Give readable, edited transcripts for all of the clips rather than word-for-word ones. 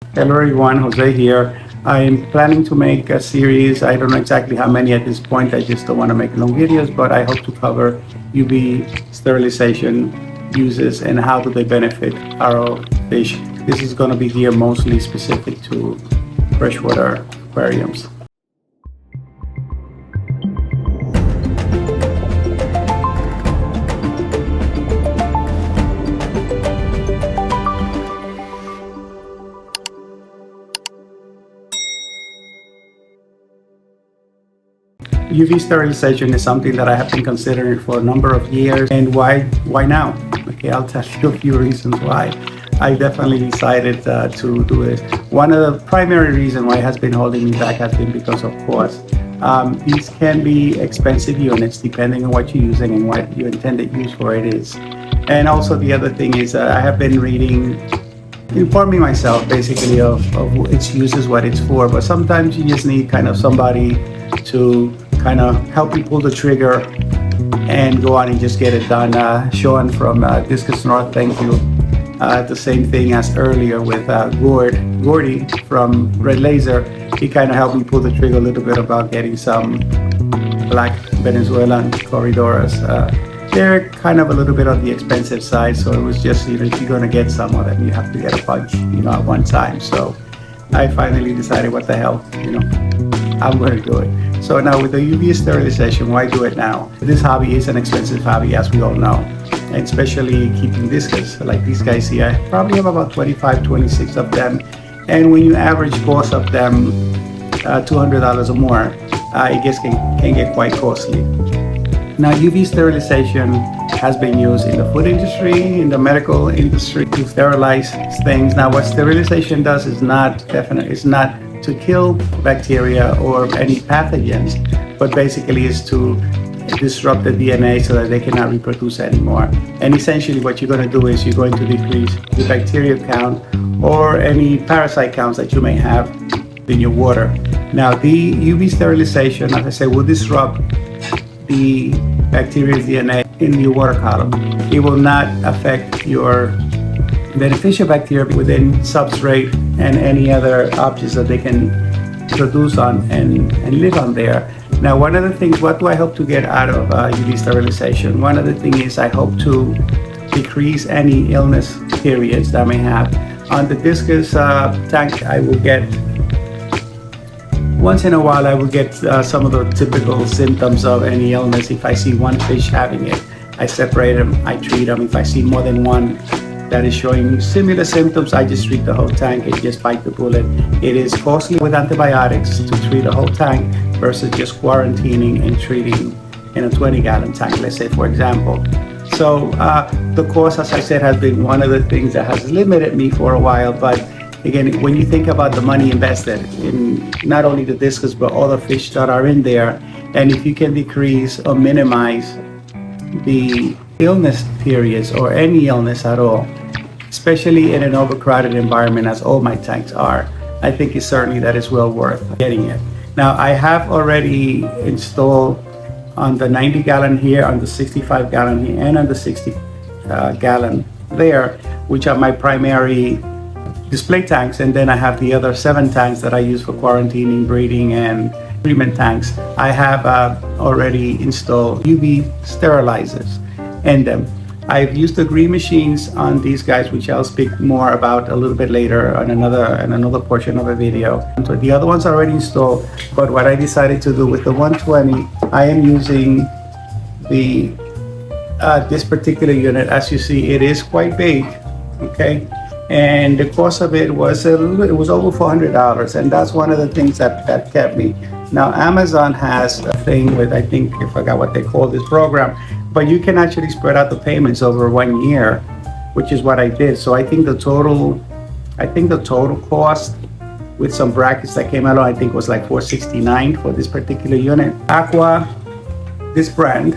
Hello everyone, Jose here. I'm planning to make a series. I don't know exactly how many at this point. I just don't want to make long videos, but I hope to cover UV sterilization uses and how do they benefit our fish. This is going to be here mostly specific to freshwater aquariums. UV sterilization is something that I have been considering for a number of years. And why now? Okay, I'll tell you a few reasons why I definitely decided to do it. One of the primary reasons why it has been holding me back has been because of cost. These can be expensive units depending on what you're using and what your intended use for it is. And also the other thing is I have been informing myself basically of its uses, what it's for, but sometimes you just need kind of somebody to kind of help you pull the trigger and go on and just get it done. Sean from Discus North, thank you. The same thing as earlier with Gordy from Red Laser. He kind of helped me pull the trigger a little bit about getting some black Venezuelan corridoras. They're kind of a little bit on the expensive side, so it was just, if you're going to get some of them, you have to get a bunch, at one time. So I finally decided, what the hell, I'm going to do it. So now with the UV sterilization, why do it now? This hobby is an expensive hobby, as we all know, and especially keeping discus like these guys here. I probably have about 25, 26 of them. And when you average cost of them $200 or more, it can get quite costly. Now, UV sterilization has been used in the food industry, in the medical industry to sterilize things. Now, what sterilization does is not to kill bacteria or any pathogens, but basically is to disrupt the DNA so that they cannot reproduce anymore. And essentially what you're going to do is you're going to decrease the bacteria count or any parasite counts that you may have in your water. Now, the UV sterilization, as I say, will disrupt the bacteria's DNA in your water column. It will not affect your beneficial bacteria within substrate and any other objects that they can produce on and live on there. Now, one of the things, what do I hope to get out of UV sterilization? One of the things is I hope to decrease any illness periods that I may have. On the discus tank, I will get, once in a while, I will get some of the typical symptoms of any illness. If I see one fish having it, I separate them, I treat them. If I see more than one that is showing similar symptoms, I just treat the whole tank and just bite the bullet. It is costly with antibiotics to treat a whole tank versus just quarantining and treating in a 20-gallon tank, let's say, for example. So the cost, as I said, has been one of the things that has limited me for a while. But again, when you think about the money invested in not only the discus, but all the fish that are in there, and if you can decrease or minimize the illness periods or any illness at all, especially in an overcrowded environment as all my tanks are, I think it's certainly that it's well worth getting it. Now, I have already installed on the 90-gallon here, on the 65-gallon here, and on the 60-gallon there, which are my primary display tanks, and then I have the other 7 tanks that I use for quarantining, breeding, and treatment tanks. I have already installed UV sterilizers in them. I've used the green machines on these guys, which I'll speak more about a little bit later on another portion of a video. So the other ones are already installed, but what I decided to do with the 120, I am using the this particular unit. As you see, it is quite big, okay? And the cost of it was over $400, and that's one of the things that kept me. Now, Amazon has a thing with, I think, I forgot what they call this program, but you can actually spread out the payments over 1 year, which is what I did. So I think the total cost with some brackets that came out, I think was like $469 for this particular unit. Aqua, this brand,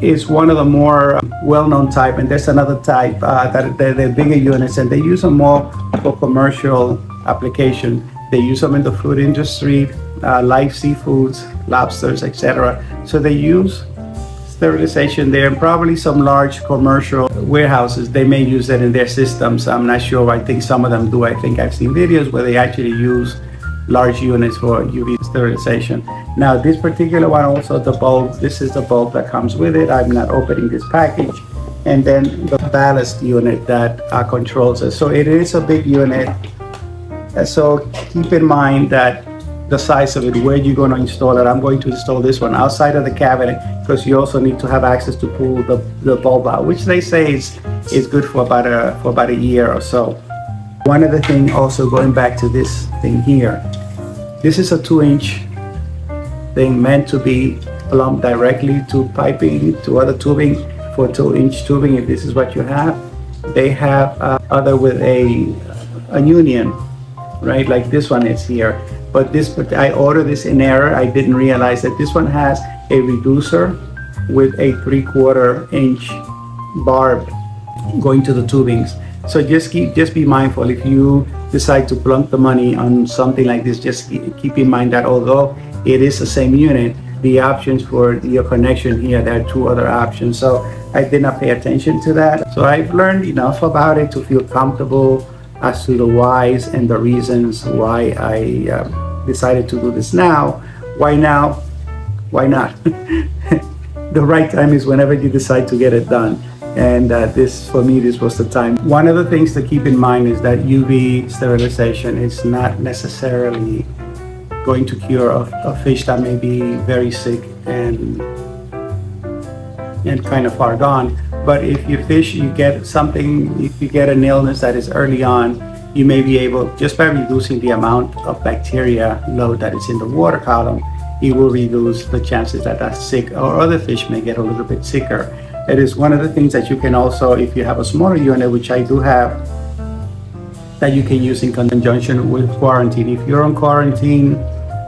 is one of the more well-known type, and there's another type that they're bigger units, and they use them more for commercial application. They use them in the food industry, live seafoods, lobsters, etc. So they use sterilization there, and probably some large commercial warehouses, they may use it in their systems. I'm not sure. I think some of them do. I think I've seen videos where they actually use large units for UV sterilization. Now this particular one, also the bulb, this is the bulb that comes with it. I'm not opening this package. And then the ballast unit that controls it. So it is a big unit. So keep in mind that the size of it, where you're going to install it. I'm going to install this one outside of the cabinet because you also need to have access to pull the bulb out, which they say is good for about a year or so. One other thing, also going back to this thing here, this is a 2-inch thing meant to be plumbed directly to piping, to other tubing. For 2-inch tubing, if this is what you have, they have other with a union, right? Like this one is here. But I ordered this in error. I didn't realize that this one has a reducer with a 3/4 inch barb going to the tubings. So just be mindful if you decide to plunk the money on something like this. Just keep in mind that although it is the same unit, the options for your connection here, there are 2 other options. So I did not pay attention to that. So I've learned enough about it to feel comfortable as to the whys and the reasons why I decided to do this now. Why now? Why not? The right time is whenever you decide to get it done. And for me, this was the time. One of the things to keep in mind is that UV sterilization is not necessarily going to cure a fish that may be very sick and kind of far gone. But if you get something, if you get an illness that is early on, you may be able, just by reducing the amount of bacteria load that is in the water column, it will reduce the chances that that sick or other fish may get a little bit sicker. It is one of the things that you can also, if you have a smaller unit, which I do have, that you can use in conjunction with quarantine. If you're on quarantine,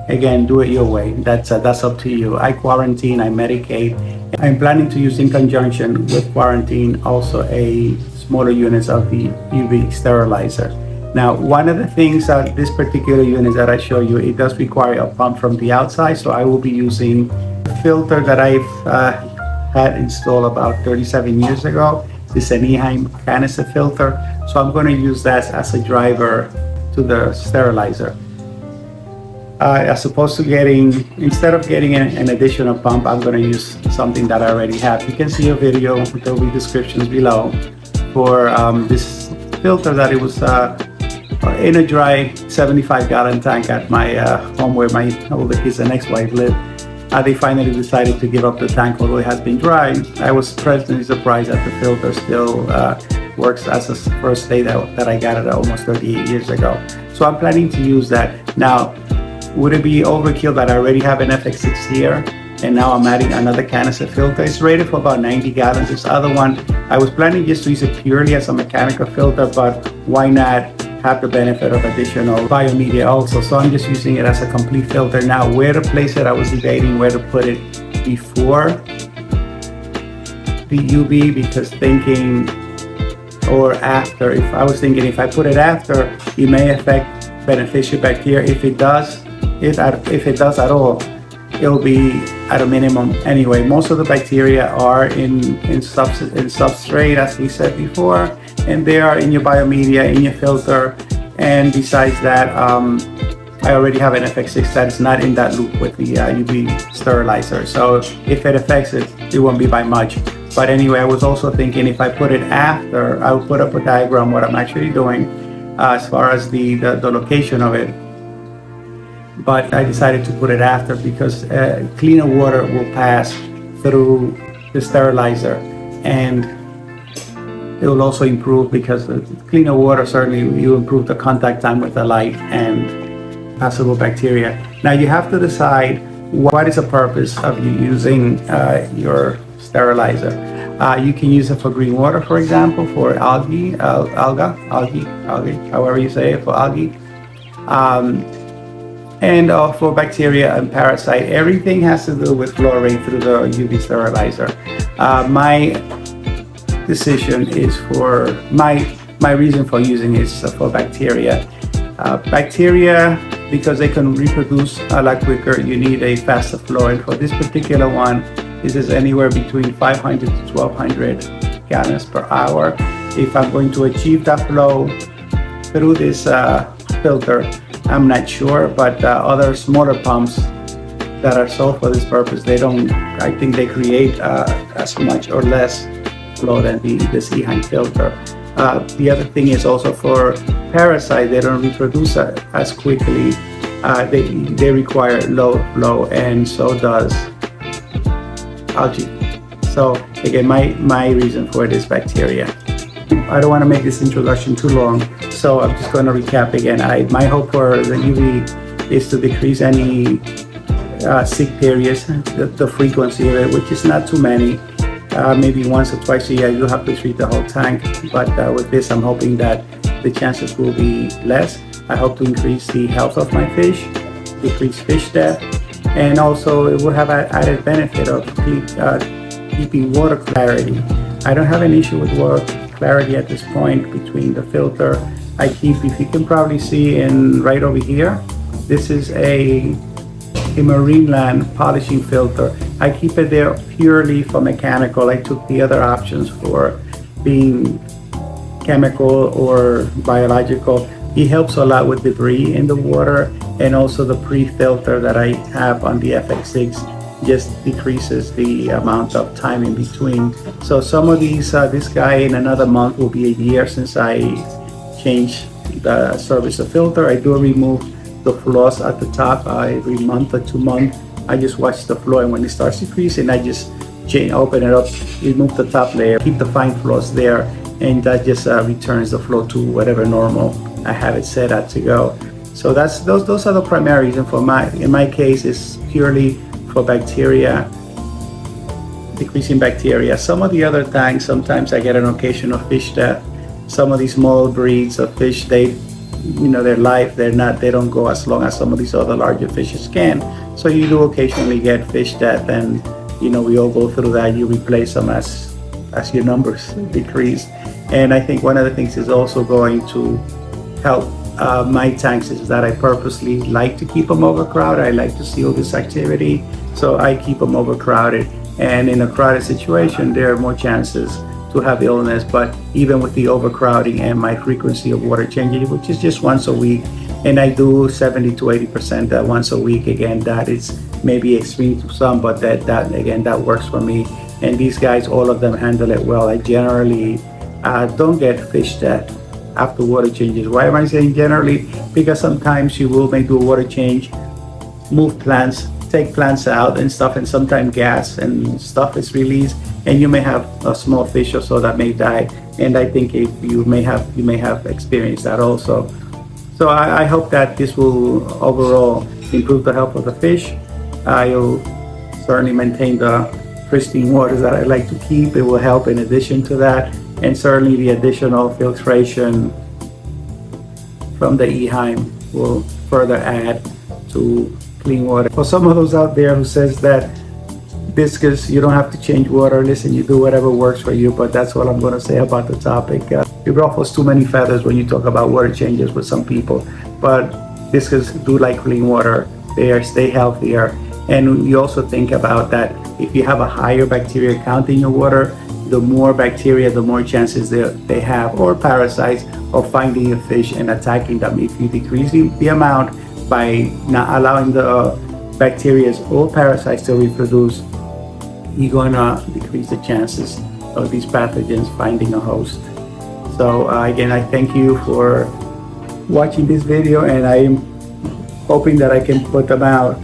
again, do it your way. That's up to you. I quarantine, I medicate. I'm planning to use in conjunction with quarantine also a smaller units of the UV sterilizer. Now, one of the things that this particular unit that I show you, it does require a pump from the outside. So I will be using a filter that I've had installed about 37 years ago. It's an Eheim canister filter. So I'm going to use that as a driver to the sterilizer. As opposed to instead of getting an additional pump, I'm going to use something that I already have. You can see a video, there will be descriptions below, for this filter that it was in a dry 75-gallon tank at my home where my older kids and ex-wife live. They finally decided to give up the tank, although it has been dry. I was pleasantly surprised that the filter still works as the first day that I got it almost 38 years ago. So I'm planning to use that. Now, would it be overkill that I already have an FX6 here and now I'm adding another canister filter? It's rated for about 90 gallons. This other one, I was planning just to use it purely as a mechanical filter, but why not have the benefit of additional biomedia also? So I'm just using it as a complete filter. Now, where to place it, I was debating where to put it before the UV, because or after. If I was thinking if I put it after, it may affect beneficial bacteria. If it does at all, it'll be at a minimum anyway. Most of the bacteria are in substrate, as we said before, and they are in your biomedia, in your filter. And besides that, I already have an FX6 that is not in that loop with the UV sterilizer. So if it affects it, it won't be by much. But anyway, I was also thinking if I put it after, I'll put up a diagram what I'm actually doing as far as the location of it. But I decided to put it after because cleaner water will pass through the sterilizer, and it will also improve, because the cleaner water, certainly you improve the contact time with the light and passable bacteria. Now you have to decide what is the purpose of you using your sterilizer. You can use it for green water, for example, for algae, however you say it, for algae. And for bacteria and parasite. Everything has to do with fluoride through the UV sterilizer. My decision is for my reason for using it is for bacteria. Bacteria, because they can reproduce a lot quicker, you need a faster flow. And for this particular one, This is anywhere between 500 to 1200 gallons per hour. If I'm going to achieve that flow through this filter, I'm not sure, but other smaller pumps that are sold for this purpose, they don't, I think they create as much or less flow than this Eheim filter. The other thing is also for parasites, they don't reproduce as quickly. They require low flow, and so does algae. So again, my reason for it is bacteria. I don't want to make this introduction too long, so I'm just going to recap again. My hope for the UV is to decrease any sick periods, the frequency of it, which is not too many. Maybe once or twice a year you have to treat the whole tank, but with this I'm hoping that the chances will be less. I hope to increase the health of my fish, decrease fish death, and also it will have an added benefit of keeping water clarity. I don't have an issue with water clarity at this point between the filter. I keep, if you can probably see in right over here, this is a Marineland polishing filter. I keep it there purely for mechanical. I took the other options for being chemical or biological. It helps a lot with debris in the water, and also the pre-filter that I have on the FX6 just decreases the amount of time in between. So some of these, this guy in another month will be a year since I changed the service of filter. I do remove the floss at the top every month or 2 months. I just watch the flow, and when it starts decreasing, I just open it up, remove the top layer, keep the fine floss there, and that just returns the flow to whatever normal I have it set at to go. So those are the primary reasons for in my case is purely for bacteria, decreasing bacteria. Some of the other tanks, sometimes I get an occasional fish death. Some of these small breeds of fish, their life, they don't go as long as some of these other larger fishes can. So you do occasionally get fish death, and we all go through that. You replace them as your numbers decrease. And I think one of the things is also going to help my tanks is that I purposely like to keep them overcrowded. I like to see all this activity, so I keep them overcrowded. And in a crowded situation, there are more chances to have illness. But even with the overcrowding and my frequency of water changing, which is just once a week, and I do 70 to 80% once a week, again, that is maybe extreme to some, but that works for me. And these guys, all of them handle it well. I generally don't get fish death after water changes. Why am I saying generally? Because sometimes you may do a water change, move plants, take plants out and stuff, and sometimes gas and stuff is released, and you may have a small fish or so that may die. And I think if you may have experienced that also. So I hope that this will overall improve the health of the fish. I'll certainly maintain the pristine waters that I like to keep. It will help in addition to that, and certainly the additional filtration from the Eheim will further add to clean water. For some of those out there who says that viscous, you don't have to change water, listen, you do whatever works for you, but that's all I'm going to say about the topic. It ruffles too many feathers when you talk about water changes with some people, but viscous do like clean water. They stay healthier. And you also think about that if you have a higher bacteria count in your water, the more bacteria, the more chances they have, or parasites, of finding your fish and attacking them. If you decrease the amount by not allowing the bacteria or parasites to reproduce, you're going to decrease the chances of these pathogens finding a host. So again, I thank you for watching this video, and I am hoping that I can put them out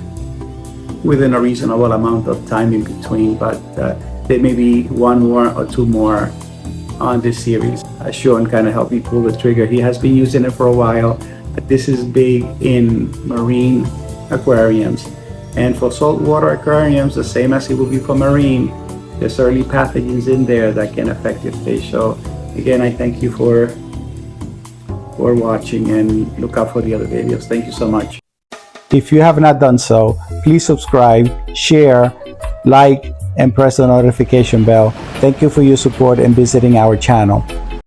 within a reasonable amount of time in between, but there may be one more or two more on this series. Sean kind of helped me pull the trigger. He has been using it for a while. This is big in marine aquariums, and for saltwater aquariums, the same as it will be for marine. There's certainly pathogens in there that can affect your fish. So again, I thank you for watching, and look out for the other videos. Thank you so much. If you have not done so, please subscribe, share, like, and press the notification bell. Thank you for your support and visiting our channel.